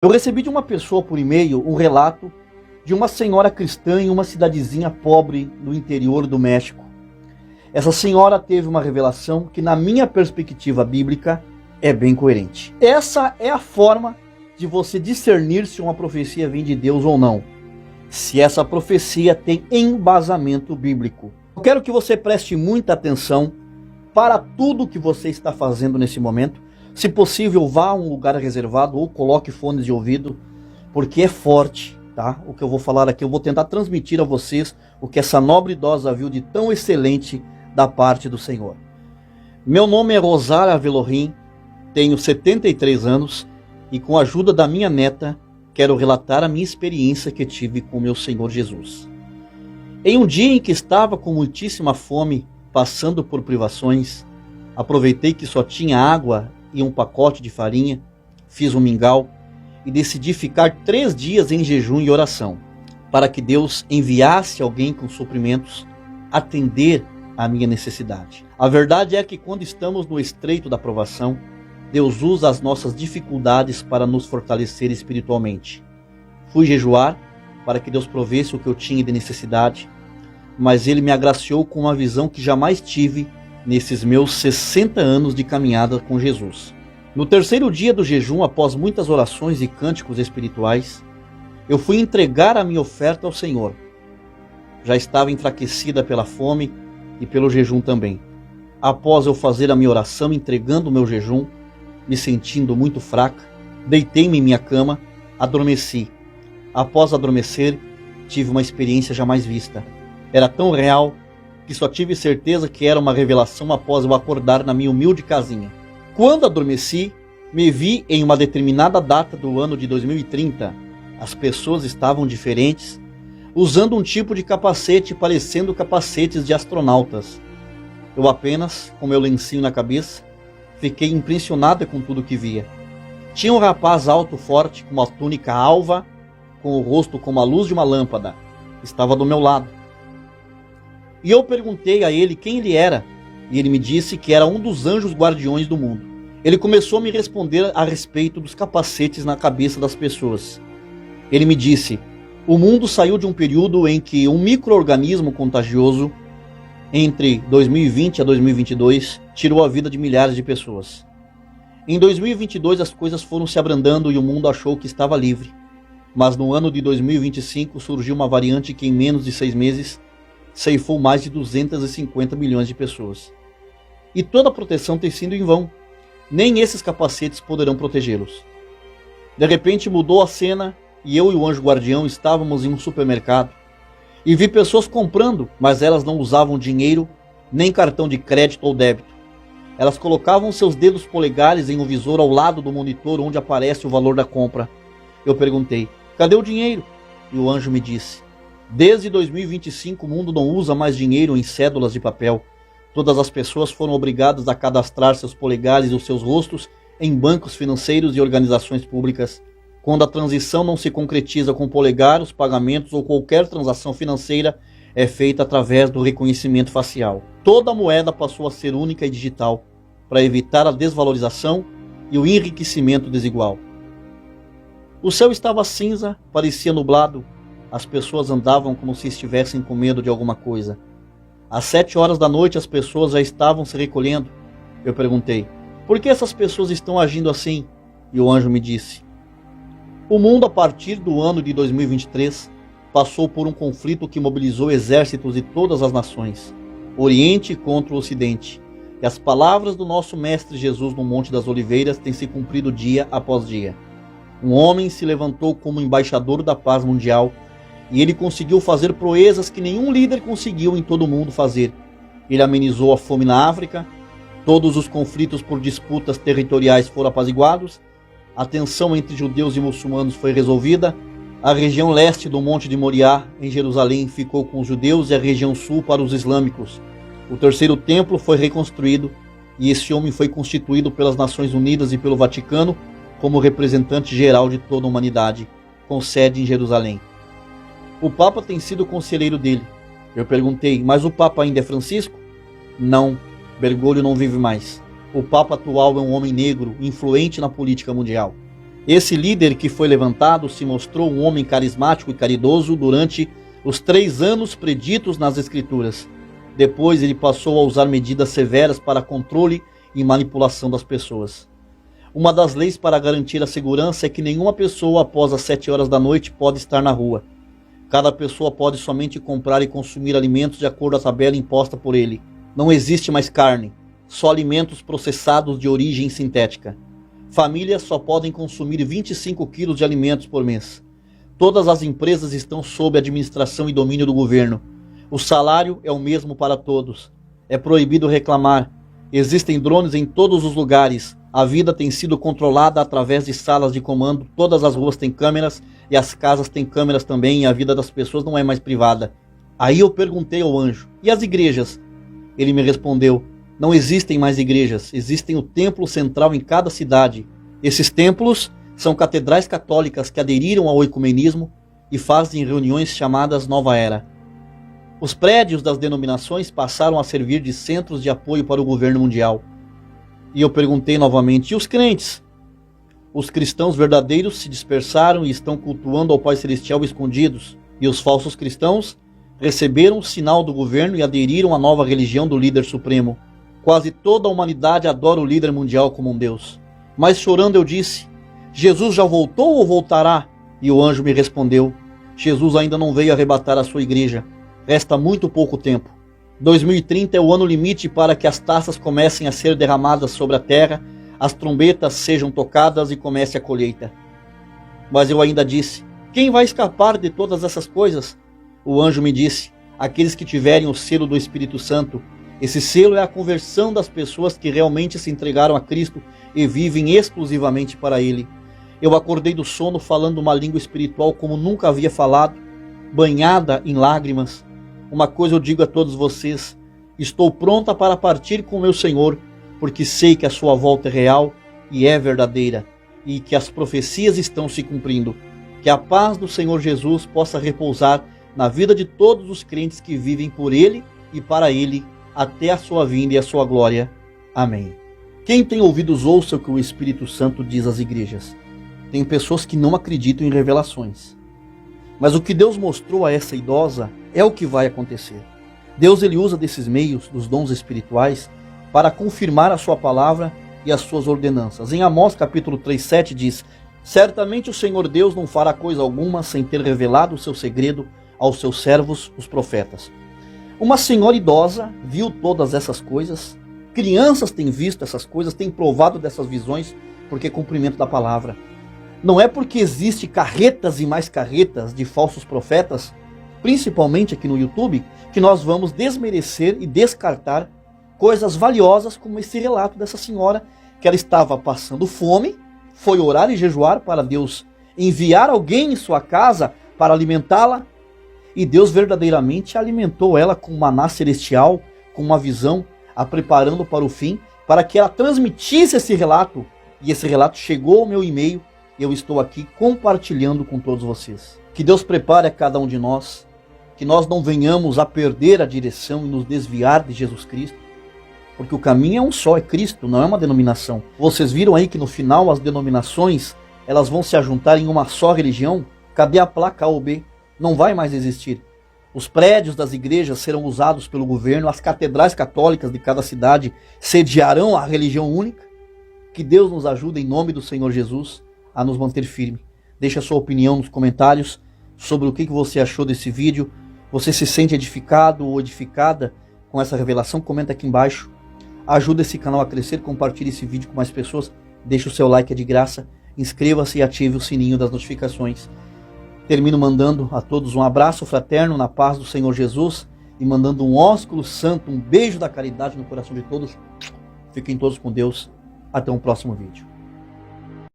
Eu recebi de uma pessoa por e-mail um relato de uma senhora cristã em uma cidadezinha pobre no interior do México. Essa senhora teve uma revelação que, na minha perspectiva bíblica, é bem coerente. Essa é a forma de você discernir se uma profecia vem de Deus ou não. Se essa profecia tem embasamento bíblico. Eu quero que você preste muita atenção para tudo que você está fazendo nesse momento. Se possível, vá a um lugar reservado ou coloque fones de ouvido, porque é forte, tá? O que eu vou falar aqui, eu vou tentar transmitir a vocês o que essa nobre idosa viu de tão excelente da parte do Senhor. Meu nome é Rosária Velorim, tenho 73 anos e, com a ajuda da minha neta, quero relatar a minha experiência que tive com o meu Senhor Jesus. Em um dia em que estava com muitíssima fome, passando por privações, aproveitei que só tinha água e um pacote de farinha, fiz um mingau e decidi ficar 3 dias em jejum e oração, para que Deus enviasse alguém com suprimentos, atender à minha necessidade. A verdade é que quando estamos no estreito da provação, Deus usa as nossas dificuldades para nos fortalecer espiritualmente. Fui jejuar para que Deus provesse o que eu tinha de necessidade, mas Ele me agraciou com uma visão que jamais tive nesses meus 60 anos de caminhada com Jesus. No 3º dia do jejum, após muitas orações e cânticos espirituais, eu fui entregar a minha oferta ao Senhor. Já estava enfraquecida pela fome e pelo jejum também. Após eu fazer a minha oração entregando o meu jejum, me sentindo muito fraca, deitei-me em minha cama, adormeci. Após adormecer, tive uma experiência jamais vista. Era tão real que só tive certeza que era uma revelação após eu acordar na minha humilde casinha. Quando adormeci, me vi em uma determinada data do ano de 2030. As pessoas estavam diferentes, usando um tipo de capacete parecendo capacetes de astronautas. Eu apenas, com meu lencinho na cabeça, fiquei impressionada com tudo que via. Tinha um rapaz alto, forte, com uma túnica alva, com o rosto como a luz de uma lâmpada. Estava do meu lado. E eu perguntei a ele quem ele era, e ele me disse que era um dos anjos guardiões do mundo. Ele começou a me responder a respeito dos capacetes na cabeça das pessoas. Ele me disse: o mundo saiu de um período em que um micro-organismo contagioso, entre 2020 a 2022, tirou a vida de milhares de pessoas. Em 2022 as coisas foram se abrandando e o mundo achou que estava livre. Mas no ano de 2025 surgiu uma variante que em menos de 6 meses ceifou mais de 250 milhões de pessoas. E toda a proteção tem sido em vão. Nem esses capacetes poderão protegê-los. De repente mudou a cena e eu e o anjo guardião estávamos em um supermercado. E vi pessoas comprando, mas elas não usavam dinheiro, nem cartão de crédito ou débito. Elas colocavam seus dedos polegares em um visor ao lado do monitor onde aparece o valor da compra. Eu perguntei: cadê o dinheiro? E o anjo me disse: desde 2025 o mundo não usa mais dinheiro em cédulas de papel. Todas as pessoas foram obrigadas a cadastrar seus polegares e os seus rostos em bancos financeiros e organizações públicas. Quando a transição não se concretiza com o polegar, os pagamentos ou qualquer transação financeira é feita através do reconhecimento facial. Toda a moeda passou a ser única e digital, para evitar a desvalorização e o enriquecimento desigual. O céu estava cinza, parecia nublado. As pessoas andavam como se estivessem com medo de alguma coisa. Às 7 horas da noite as pessoas já estavam se recolhendo. Eu perguntei: por que essas pessoas estão agindo assim? E o anjo me disse: o mundo, a partir do ano de 2023, passou por um conflito que mobilizou exércitos de todas as nações, Oriente contra o Ocidente. E as palavras do nosso Mestre Jesus no Monte das Oliveiras têm se cumprido dia após dia. Um homem se levantou como embaixador da paz mundial, e ele conseguiu fazer proezas que nenhum líder conseguiu em todo o mundo fazer. Ele amenizou a fome na África, todos os conflitos por disputas territoriais foram apaziguados, a tensão entre judeus e muçulmanos foi resolvida, a região leste do Monte de Moriá, em Jerusalém, ficou com os judeus e a região sul para os islâmicos. O 3º templo foi reconstruído e esse homem foi constituído pelas Nações Unidas e pelo Vaticano como representante geral de toda a humanidade, com sede em Jerusalém. O Papa tem sido conselheiro dele. Eu perguntei: mas o Papa ainda é Francisco? Não, Bergoglio não vive mais. O Papa atual é um homem negro, influente na política mundial. Esse líder que foi levantado se mostrou um homem carismático e caridoso durante os 3 anos preditos nas Escrituras. Depois ele passou a usar medidas severas para controle e manipulação das pessoas. Uma das leis para garantir a segurança é que nenhuma pessoa após as 7 horas da noite pode estar na rua. Cada pessoa pode somente comprar e consumir alimentos de acordo com a tabela imposta por ele. Não existe mais carne, só alimentos processados de origem sintética. Famílias só podem consumir 25 quilos de alimentos por mês. Todas as empresas estão sob administração e domínio do governo. O salário é o mesmo para todos. É proibido reclamar. Existem drones em todos os lugares. A vida tem sido controlada através de salas de comando. Todas as ruas têm câmeras e as casas têm câmeras também. E a vida das pessoas não é mais privada. Aí eu perguntei ao anjo: e as igrejas? Ele me respondeu: não existem mais igrejas. Existem o templo central em cada cidade. Esses templos são catedrais católicas que aderiram ao ecumenismo e fazem reuniões chamadas Nova Era. Os prédios das denominações passaram a servir de centros de apoio para o governo mundial. E eu perguntei novamente: e os crentes? Os cristãos verdadeiros se dispersaram e estão cultuando ao Pai Celestial escondidos. E os falsos cristãos receberam o sinal do governo e aderiram à nova religião do líder supremo. Quase toda a humanidade adora o líder mundial como um Deus. Mas chorando eu disse: Jesus já voltou ou voltará? E o anjo me respondeu: Jesus ainda não veio arrebatar a sua igreja. Resta muito pouco tempo. 2030 é o ano limite para que as taças comecem a ser derramadas sobre a terra, as trombetas sejam tocadas e comece a colheita. Mas eu ainda disse: quem vai escapar de todas essas coisas? O anjo me disse: aqueles que tiverem o selo do Espírito Santo. Esse selo é a conversão das pessoas que realmente se entregaram a Cristo e vivem exclusivamente para Ele. Eu acordei do sono falando uma língua espiritual como nunca havia falado, banhada em lágrimas. Uma coisa eu digo a todos vocês: estou pronta para partir com meu Senhor, porque sei que a sua volta é real e é verdadeira, e que as profecias estão se cumprindo. Que a paz do Senhor Jesus possa repousar na vida de todos os crentes que vivem por Ele e para Ele, até a sua vinda e a sua glória. Amém. Quem tem ouvidos ouça o que o Espírito Santo diz às igrejas. Tem pessoas que não acreditam em revelações. Mas o que Deus mostrou a essa idosa é o que vai acontecer. Deus ele usa desses meios, dos dons espirituais, para confirmar a sua palavra e as suas ordenanças. Em Amós capítulo 3:7 diz: certamente o Senhor Deus não fará coisa alguma sem ter revelado o seu segredo aos seus servos, os profetas. Uma senhora idosa viu todas essas coisas. Crianças têm visto essas coisas, têm provado dessas visões, porque é cumprimento da palavra. Não é porque existe carretas e mais carretas de falsos profetas, principalmente aqui no YouTube, que nós vamos desmerecer e descartar coisas valiosas como esse relato dessa senhora, que ela estava passando fome, foi orar e jejuar para Deus enviar alguém em sua casa para alimentá-la, e Deus verdadeiramente alimentou ela com maná celestial, com uma visão, a preparando para o fim, para que ela transmitisse esse relato, e esse relato chegou ao meu e-mail, e eu estou aqui compartilhando com todos vocês. Que Deus prepare a cada um de nós, que nós não venhamos a perder a direção e nos desviar de Jesus Cristo, porque o caminho é um só, é Cristo, não é uma denominação. Vocês viram aí que no final as denominações, elas vão se ajuntar em uma só religião? Cadê a placa A ou B? Não vai mais existir. Os prédios das igrejas serão usados pelo governo, as catedrais católicas de cada cidade sediarão a religião única. Que Deus nos ajude em nome do Senhor Jesus a nos manter firme. Deixe a sua opinião nos comentários sobre o que você achou desse vídeo. Você se sente edificado ou edificada com essa revelação? Comenta aqui embaixo. Ajuda esse canal a crescer, compartilhe esse vídeo com mais pessoas. Deixe o seu like, é de graça. Inscreva-se e ative o sininho das notificações. Termino mandando a todos um abraço fraterno na paz do Senhor Jesus e mandando um ósculo santo, um beijo da caridade no coração de todos. Fiquem todos com Deus. Até um próximo vídeo.